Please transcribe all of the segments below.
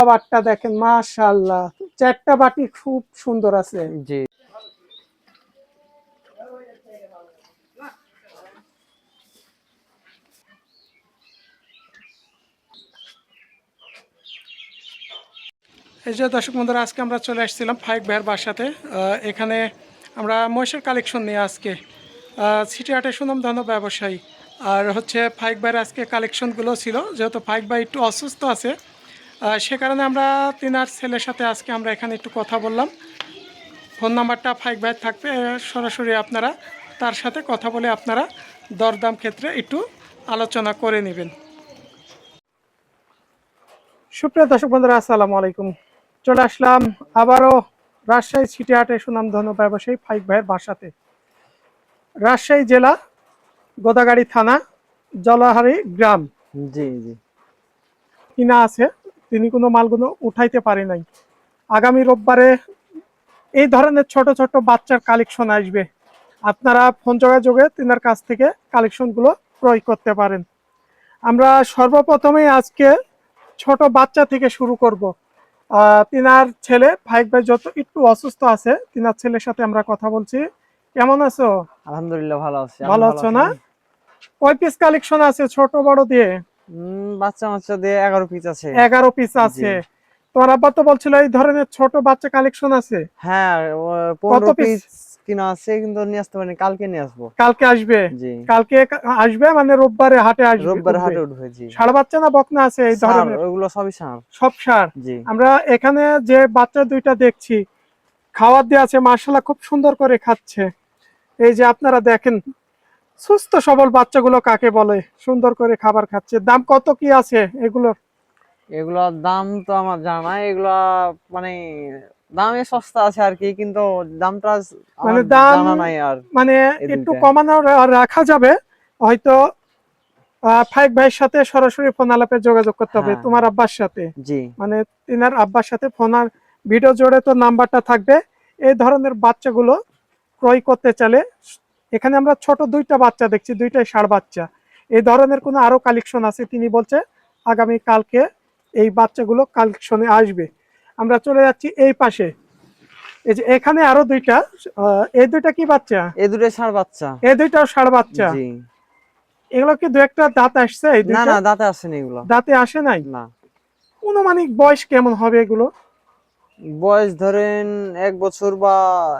খাবারটা দেখেন মাশাআল্লাহ, চারটা বাটি খুব সুন্দর আছে। জি। এই যে দর্শক বন্ধুরা, আজকে আমরা চলে আসছিলাম ফাইক ভাইয়ের বাসাতে। এখানে আমরা মহিষের কালেকশন নিয়ে আজকে সিটি হাটের সুনামধন্য ব্যবসায়ী আর হচ্ছে ফাইক ভাইয়ের আজকে কালেকশনগুলো ছিল, যেহেতু ফাইক ভাই একটু অসুস্থ আছে সে কারণে আমরা তিনার ছেলের সাথে আজকে আমরা এখানে একটু কথা বললাম। ফোন নাম্বারটা ফাইক ভাই থাকবে, সরাসরি আপনারা তার সাথে কথা বলে আপনারা দরদাম ক্ষেত্রে একটু আলোচনা করে নেবেন। সুপ্রিয় দর্শক বন্ধুরা, আসসালামু আলাইকুম। চলে আসলাম আবারও রাজশাহী সিটি হাটের সুনামধন্য ব্যবসায়ী ফাইক ভাইয়ের বাসাতে। রাজশাহী জেলা গোদাগাড়ি থানা জলাহারি গ্রাম। জি জি। কিনা আছে, তিনি কোনো মালগুলো উঠাইতে পারে নাই। আগামী রোববারে এই ধরনের ছোট ছোট বাচ্চার কালেকশন আসবে, আপনারা ফোন যোগাযোগে তিনার কাছ থেকে কালেকশনগুলো ক্রয় করতে পারেন। আমরা সর্বপ্রথমেই আজকে ছোট বাচ্চা থেকে শুরু করব। তিনার ছেলে ফাইক ভাই যত একটু অসুস্থ আছে, তিনার ছেলের সাথে আমরা কথা বলছি। কেমন আছো? আলহামদুলিল্লাহ ভালো আছি। ভালো আছো না? কয় পিস কালেকশন আছে ছোট বড় দিয়ে? বাচ্চা দিয়ে 11 পিস আছে। 11 পিস আছে। তোমার আব্বা তো বলছিল এই ধরনের ছোট বাচ্চা কালেকশন আছে। হ্যাঁ, 15 পিস কিনা আছে, কিন্তু নিয়ে আসতে পারিনি, কালকে নিয়ে আসবো। কালকে আসবে? জি। কালকে আসবে মানে রোববারে হাটে আসবে? রোববার হাটে উঠবে। জি। ষাঁড় বাচ্চা না বকনা আছে এই ধরনের? ওগুলো সবই ষাঁড়। সব ষাঁড়। জি। আমরা এখানে যে বাচ্চা দুইটা দেখছি খাবার দিয়ে আছে, মাশাআল্লাহ খুব সুন্দর করে খাচ্ছে। এই যে আপনারা দেখেন সুস্থ সবল বাচ্চাগুলো কাকে বলে, সুন্দর করে খাবার খাচ্ছে। দাম কত কি আছে এগুলোর? এগুলোর দাম তো আমার জানা নাই, এগুলা মানে দামে সস্তা আছে আর কি, কিন্তু দামটা মানে দাম জানা নাই। আর মানে একটু কমানো রাখা যাবে হয়তো। ফাইক ভাইয়ের সাথে সরাসরি ফোন আলাপে যোগাযোগ করতে হবে তোমার আব্বার সাথে। জি। মানে তিনার আব্বার সাথে ফোন আর ভিডিও জোড়ে তো নাম্বারটা থাকবে। এই ধরনের বাচ্চাগুলো ক্রয় করতে চাইলে এখানে আমরা ছোট দুইটা বাচ্চা দেখছি, দুইটাই ষাঁড় বাচ্চা। এই ধরনের কোনো আরো কালেকশন আছে, তিনি বলছে আগামী কালকে এই বাচ্চাগুলো কালেকশনে আসবে। আমরা চলে যাচ্ছি এই পাশে। এই যে এখানে আরো দুইটা, এই দুইটা কি বাচ্চা? এই দুটো ষাঁড় বাচ্চা। এই দুইটাও ষাঁড় বাচ্চা। জি। এগুলো কি দু একটা দাঁত আসছে? এই না দুইটা না, দাঁতে আসেনি এগুলো। দাঁতে আসে নাই? না। অনুমানিক বয়স কেমন হবে এগুলো? বয়স ধরেন 1 বছর বা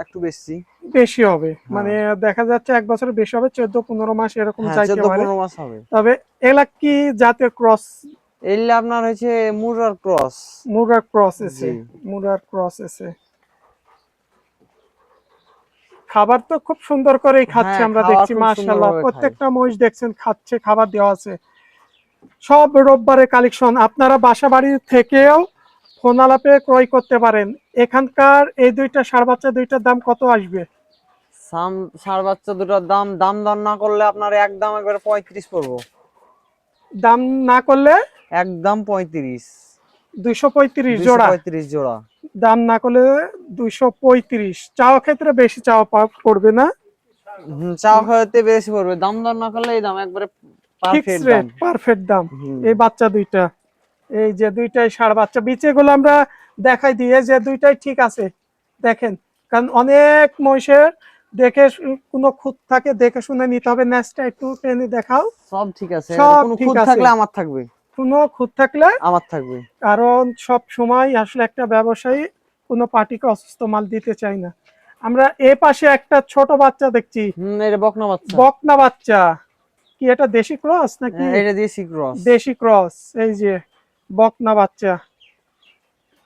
একটু বেশি। বেশি হবে, মানে দেখা যাচ্ছে 1 বছরের বেশি হবে, 14-15 মাস এরকম যাইতে পারে। 14-15 মাস হবে। তবে এলা কি জাতের ক্রস? এগুলা আপনার হচ্ছে মুরার ক্রস। মুরার ক্রস এসে, মুরার ক্রস এসে। খাবার তো খুব সুন্দর করেই খাচ্ছে, আমরা দেখছি মাশাআল্লাহ। প্রত্যেকটা মহিষ দেখছেন খাচ্ছে, খাবার দেওয়া আছে। সব রোববারে কালেকশন, আপনারা বাসা বাড়ি থেকেও ফোন আলাপে ক্রয় করতে পারেন। এখানকার এই দুইটা ষাঁড় বাচ্চা দুইটার দাম কত আসবে? ষাঁড় বাচ্চা দুটোর দাম দর না করলে আপনার একদম একবারে 35 পড়বো। দাম না করলে একদম 35। 235 জোড়া? 235 জোড়া। দাম না করলে 235। চাওয়া ক্ষেত্রে বেশি চাওয়া পড়বে না? চাওয়া হতে বেশি পড়বে, দাম দর না করলে এই দাম একবারে পারফেক্ট দাম। পারফেক্ট দাম। এই বাচ্চা দুইটা, এই যে দুইটাই ষাঁড় বাচ্চা, বিচেগুলো আমরা দেখাই দিয়ে যে দুইটাই ঠিক আছে দেখেন। কারণ অনেক মহিষের দেখে কোনো খুঁত থাকে, দেখে শুনে নিতে হবে। নেসটা একটু টেনে দেখাও। সব ঠিক আছে, কোনো খুঁত থাকলে আমার থাকবে। কোনো খুঁত থাকলে আমার থাকবে। কারণ সব সময় আসলে একটা ব্যবসায়ী কোনো পার্টিকে অসুস্থ মাল দিতে চাই না। আমরা এ পাশে একটা ছোট বাচ্চা দেখছি। এটা বকনা বাচ্চা। বকনা বাচ্চা। কি এটা দেশি ক্রস নাকি? এটা দেশি ক্রস। দেশি ক্রস। এই যে বকনা বাচ্চা,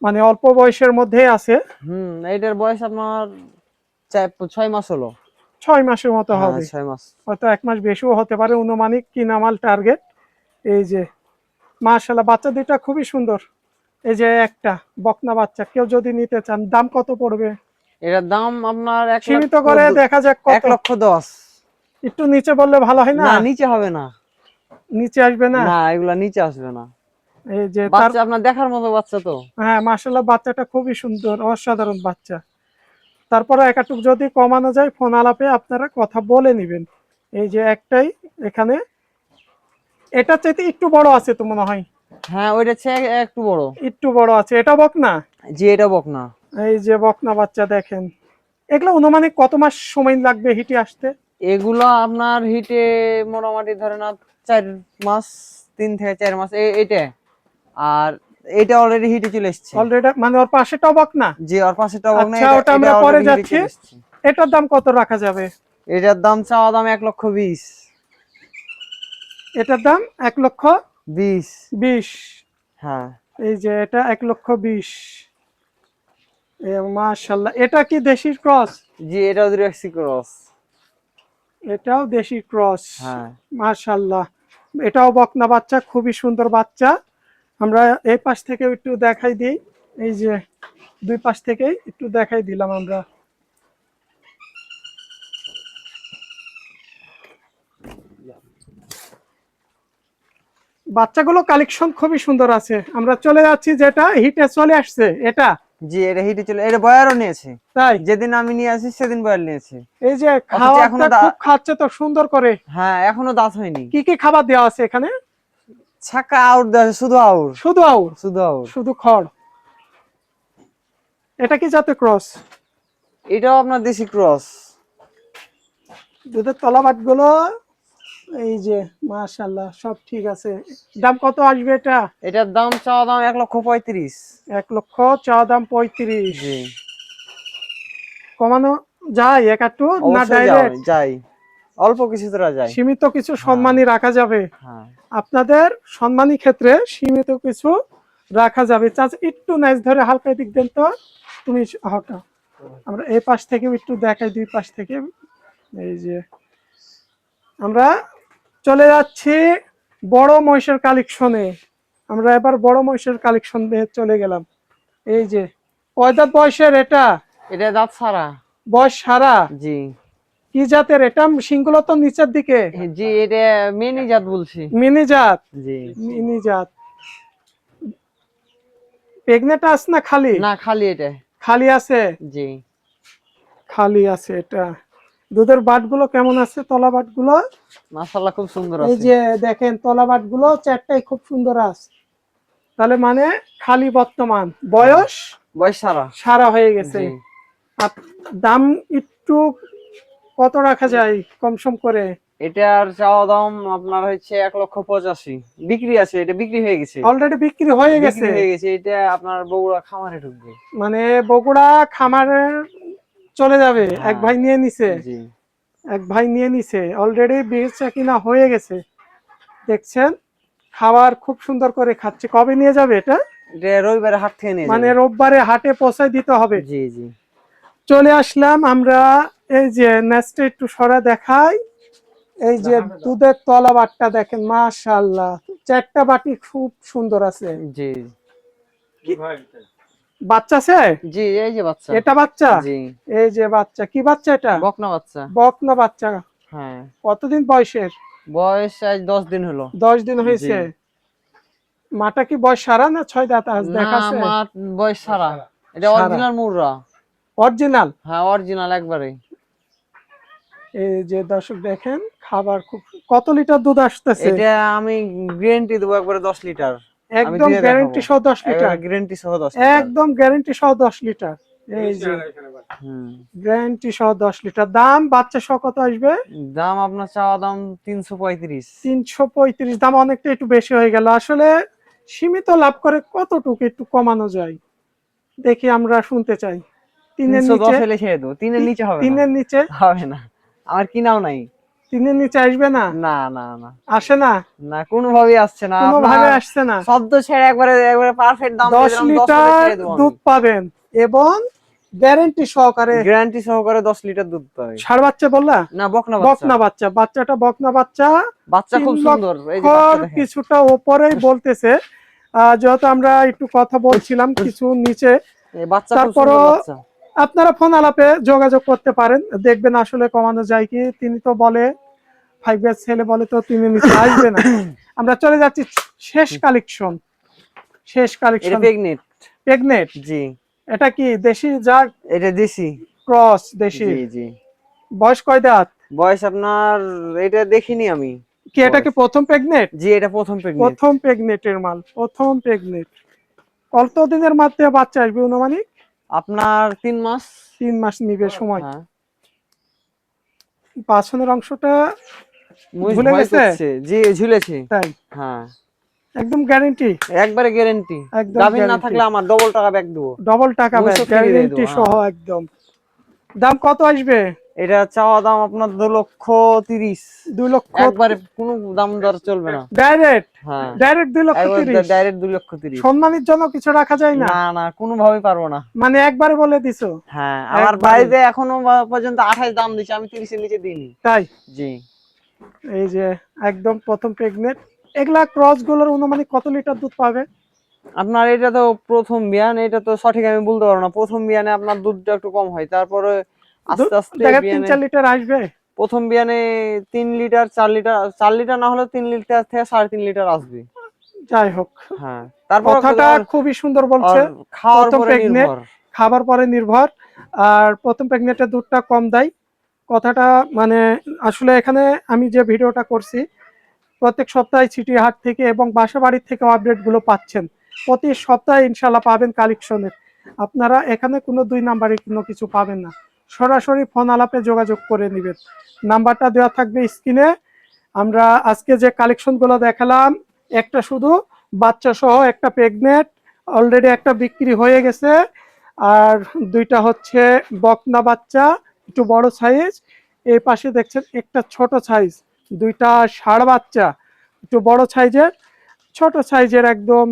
মানে অল্প বয়সের মধ্যে আছে। এইটার বয়স আপনার 6 মাস হলো। 6 মাসের মতো হবে। 6 মাস, হয়তো 1 মাস বেশিও হতে পারে। অনুমানিক কিনামাল টার্গেট। এই যে মাশাআল্লাহ, বাচ্চা দুইটা খুবই সুন্দর। এই যে একটা বকনা বাচ্চা, কেউ যদি নিতে চান দাম কত পড়বে? এটার দাম আপনার সীমিত করে দেখা যাক কত। 1,10,000। একটু নিচে বললে ভালো হয় না? না, নিচে হবে না। নিচে আসবে না? না, এগুলা নিচে আসবে না। এই যে বাচ্চা আপনার দেখার মতো বাচ্চা তো। হ্যাঁ মাশাআল্লাহ, বাচ্চাটা খুবই সুন্দর, অসাধারণ বাচ্চা। তারপরে একাটুক যদি কমানো যায় ফোন আলাপে আপনারা কথা বলে নেবেন। এই যে একটাই এখানে, এটা চাইতে একটু বড় আছে তো মনে হয়। হ্যাঁ ওইটা চেয়ে একটু বড়। একটু বড় আছে, এটা বকনা। জি এটা বকনা। এই যে বকনা বাচ্চা দেখেন, এগুলো অনুমানিক কত মাস সময় লাগবে হিটে আসতে? এগুলো আপনার হিটে মোটামুটি ধরে না 4 মাস, 3 থেকে 4 মাস এইটা। আর এটা অলরেডি হিটে চলে এসেছে। অলরেডি মানে ওর পাশেটাও বকনা? জি ওর পাশেটা বকনা, আচ্ছা, এটা ওটা এটা আমরা পরে অলরেডি হিটে যাচ্ছি। চলে এসেছে। এটার দাম কত রাখা যাবে? এটার দাম চাওয়া দাম 1,20,000। এটার দাম 20। 1,20,000। হ্যাঁ এই যে এটা 1,20,000। মাশাল্লাহ, এটা কি দেশি ক্রস? জি এটাও ডিরেক্সি ক্রস। এটাও দেশি ক্রস। হ্যাঁ মাশাল্লাহ, এটাও বকনা বাচ্চা, খুবই সুন্দর বাচ্চা। আমরা এই পাশ থেকে একটু দেখাই দিই। এই যে দুই পাশ থেকেই একটু দেখাই দিলাম আমরা। বাচ্চাগুলো কালেকশন খুবই সুন্দর আছে। আমরা চলে যাচ্ছি যেটা হিটে চলে আসছে এটা। জি এটা হিটে চলে, এটা বয়ারও নিয়েছে। তাই? যেদিন আমি নিয়ে আসি সেদিন বয়ার নিয়েছে। এই যে অথচ এখনো খাবারটা খুব খাচ্ছে তো সুন্দর করে। হ্যাঁ এখনো দাঁত হয়নি। কি কি খাবার দেওয়া আছে এখানে? ছাকা আউট দেওয়া আছে, শুধু আউট। শুধু আউর? শুধু আউট। শুধু খড়? এটা কি জাতের ক্রস? এটাও আপনার দেশি ক্রস। দুধের তলাবাট গুলো এই যে মাশাআল্লাহ সব ঠিক আছে। দাম কত আসবে এটা? এটার দাম চাওয়া দাম 1,35,000। 1,00,000 চা দাম 35। জি কমানো যায় এক একটু না অবশ্যই ডাইরেক্ট? যাই, অল্প কিছু তোরা যায়। সীমিত কিছু সম্মানী রাখা যাবে? হ্যাঁ আপনাদের সম্মানী ক্ষেত্রে সীমিত কিছু রাখা যাবে। চাচা একটু নাইস ধরে হালকা দিক দেন তো, তুমি হটা। আমরা এই পাশ থেকে একটু দেখাই, দুই পাশ থেকে। এই যে আমরা চলে যাচ্ছি বড় মহিষের কালেকশনে। আমরা এবার বড় মহিষের কালেকশন দিয়ে চলে গেলাম। এই যে কয় দাঁত বয়সের এটা? এটা দাঁত ছাড়া। বয়স সারা? জি কি জাতের এটা? সিংগুলো তো নিচের দিকে। জি এটা মিনি জাত বলছি। মিনি জাত? জি মিনি জাত। প্রেগনেন্ট আছে না খালি? না খালি এটা। খালি আছে? জি খালি আছে এটা। দুধের বাটগুলো কেমন আছে, তলা বাটগুলো? মাশাআল্লাহ খুব সুন্দর এই আছে। যে দেখেন তলা বাটগুলো চারটাই খুব সুন্দর আছে। তাহলে মানে খালি বর্তমান বয়স বয়স সারা। সারা হয়ে গেছে। জি আর দাম একটু কত রাখা যায় কম সম করে? এটার চাওয়া দাম আপনার হচ্ছে 1,85,000। বিক্রি আছে, এটা বিক্রি হয়ে গেছে। অলরেডি বিক্রি হয়ে বিক্রি গেছে? হয়ে গেছে, এটা আপনার বগুড়া খামারে ঢুকবে। মানে বগুড়া খামারে চলে যাবে? এক হ্যাঁ ভাই নিয়ে নিছে? জি এক ভাই নিয়ে নিছে অলরেডি, বেচা কিনা হয়ে গেছে। দেখছেন খাবার খুব সুন্দর করে খাচ্ছে। কবে নিয়ে যাবে এটা? এটা রবিবারে হাট থেকে নিয়ে মানে যাবে। রোববারে হাটে পৌঁছায় দিতে হবে? জি জি চলে আসলাম আমরা। এই যে নেক্সট একটু সরা দেখাই। এই যে দুধের তলা বাটটা দেখেন, মাশাআল্লাহ চারটা বাটি খুব সুন্দর আছে। জি বাচ্চা আছে? জি এই যে বাচ্চা। এটা বাচ্চা? জি এই যে বাচ্চা, কি বাচ্চা এটা? বকনা বাচ্চা। বকনা বাচ্চা? হ্যাঁ কতদিন বয়সের? বয়স আজ 10 দিন হলো। 10 দিন হয়েছে? মাটা কি বয়স সারা না 6 দাঁত আজ না দেখাছে? মা বয়স সারা। এটা সারা? অরিজিনাল মুররা। অরিজিনাল? হ্যাঁ অরিজিনাল একবারে। এই যে দর্শক দেখেন খাবার খুব। কত লিটার দুধ আসতেছে? এটা আমি গ্যারান্টি দেবো একবারে 10 লিটার। আমি একদম দিয়ে দেখাবো গ্যারান্টি সহ 10 লিটার? একবারে গ্যারান্টি সহ 10 লিটার। একদম গ্যারান্টি সহ 10 লিটার? এই যে হুম গ্যারান্টি সহ 10 লিটার। দাম বাচ্চা সহ কত আসবে? দাম আপনার চাওয়া দাম 335। 335? দাম অনেকটা একটু বেশি হয়ে গেল আসলে। সীমিত লাভ করে কতটুকু একটু কমানো যায় দেখি, আমরা শুনতে চাই। তিনের 310 নিচে? হলে ছেড়ে দেবো। তিনের নিচে হবে না। তিনের নিচে? হবে না, আমার কিনাও নাই। তিনের নিচে আসবে না? না না না আসে না? না কোনোভাবেই আসছে না কোনোভাবে আপনার। আসছে না? শব্দ ছেড়ে একবারে একবারে পারফেক্ট দাম দিয়ে 10 দিলাম, 10 হলে লিটার ছেড়ে দেবো আমি। দুধ পাবেন এবং গ্যারান্টি সহকারে। গ্যারান্টি সহকারে 10 লিটার দুধ পাবে। ষাঁড় বাচ্চা বললা? না বকনা বাচ্চা। বকনা বাচ্চা? বাচ্চাটা বকনা বাচ্চা। বাচ্চা খুব 3 সুন্দর, এই যে বাচ্চা লক্ষর দেখেন। কিছুটা উপরেই বলতেছে। যেহেতু আমরা একটু কথা বলছিলাম কিছু নিচে, এই বাচ্চা খুব তারপরও সুন্দর বাচ্চা। আপনারা ফোন আলাপে যোগাযোগ করতে পারেন, দেখবেন আসলে কমানো যায় কি। তিনি তো বলে 5 ছেলে বলে তো তিনি নিচে আসবে না। আমরা চলে যাচ্ছি শেষ কালেকশন। শেষ এটা কালেকশন প্রেগনেন্ট। প্রেগনেন্ট? জি এটা কি দেশি জাত? এটা দেশি। ক্রস দেশি? জি জি বয়স কয় দাঁত? বয়স আপনার এটা দেখিনি আমি। কি এটা কি প্রথম প্রেগনেন্ট? জি, এটা প্রথম প্রেগনেন্ট। প্রথম প্রেগনেন্টের মাল, প্রথম প্রেগনেন্ট। কত দিনের মধ্যে বাচ্চা আসবে অনুমানিক? আপনার 3 মাস। 3 মাস নিবে সময়। হ্যাঁ, পাছনের অংশটা মহিষ ঝুলে ভয় গেছে? করছে। জি, ঝুলেছে। তাই? হ্যাঁ, একদম গ্যারান্টি? একবারে গ্যারান্টি। একদম গাভীর না গ্যারান্টি। থাকলে আমার ডবল টাকা ব্যাক দেবো। ডবল টাকা ব্যাক, মহিষও ফ্রি দিয়ে গ্যারান্টি দেবো। সহ হ্যাঁ, একদম। দাম কত আসবে? এটা চাওয়া দাম আপনার 2,30,000। 2,30,000? একবারে কোনো দাম দর চলবে না। ডাইরেক্ট? হ্যাঁ, ডাইরেক্ট 2,30,000? ডাইরেক্ট 2,30,000। সম্মানের জন্য কিছু রাখা যায় না? না না, কোনোভাবেই পারবো না। মানে একবারে বলে দিছো? হ্যাঁ, আমার একবারে? বাড়িতে এখনো পর্যন্ত 28 দাম দিচ্ছে, আমি 30 এর নিচে দিইনি। তাই? জি। এই যে একদম প্রথম প্রেগনেন্ট। এগুলা ক্রস গুলোর অনুমানিক কত লিটার দুধ পাবে? আপনার এটা তো প্রথম বিয়ান, এটা তো সঠিক আমি বলতে পারবো না। প্রথম বিয়ানে আপনার দুধটা একটু কম হয়, তারপরে আস্তে আস্তে দেখা বিয়ানে 3-4 লিটার আসবে? প্রথম বিয়ানে 3 লিটার 4 লিটার, 4 লিটার না হলে 3 লিটার থেকে 3.5 লিটার আসবে। যাই হোক, হ্যাঁ, তারপর কথাটা খুবই সুন্দর বলছে। খাওয়ার প্রথম পরে প্রেগনেন্ট, নির্ভর। খাবার পরে নির্ভর। আর প্রথম প্রেগনেন্টের দুধটা কম দেয়, কথাটা মানে আসলে এখানে আমি যে ভিডিওটা করছি প্রত্যেক সপ্তাহে সিটি হাট থেকে এবং বাসা বাড়ির থেকে আপডেটগুলো পাচ্ছেন। প্রতি সপ্তাহে ইনশাল্লাহ পাবেন কালেকশনের। আপনারা এখানে কোনো 2 নাম্বারে কোনো কিছু পাবেন না, সরাসরি ফোন আলাপে যোগাযোগ করে নেবেন। নাম্বারটা দেওয়া থাকবে স্ক্রিনে। আমরা আজকে যে কালেকশনগুলো দেখালাম, একটা শুধু বাচ্চা সহ একটা প্রেগনেন্ট, অলরেডি একটা বিক্রি হয়ে গেছে। আর 2টা হচ্ছে বকনা বাচ্চা, একটু বড় সাইজ। এই পাশে দেখছেন একটা ছোট সাইজ, 2টা ষাঁড় বাচ্চা, একটু বড় সাইজের। ছোট সাইজের একদম,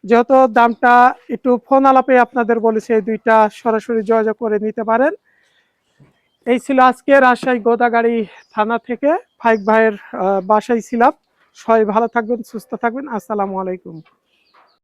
যেহেতু দামটা একটু ফোন আলাপে আপনাদের বলেছি, এই 2টা সরাসরি যোগাযোগ করে নিতে পারেন। এই ছিল আজকে রাজশাহী গোদাগাড়ি থানা থেকে ফাইক ভাইয়ের বাসায় ছিলাম। সবাই ভালো থাকবেন, সুস্থ থাকবেন। আসসালামু আলাইকুম।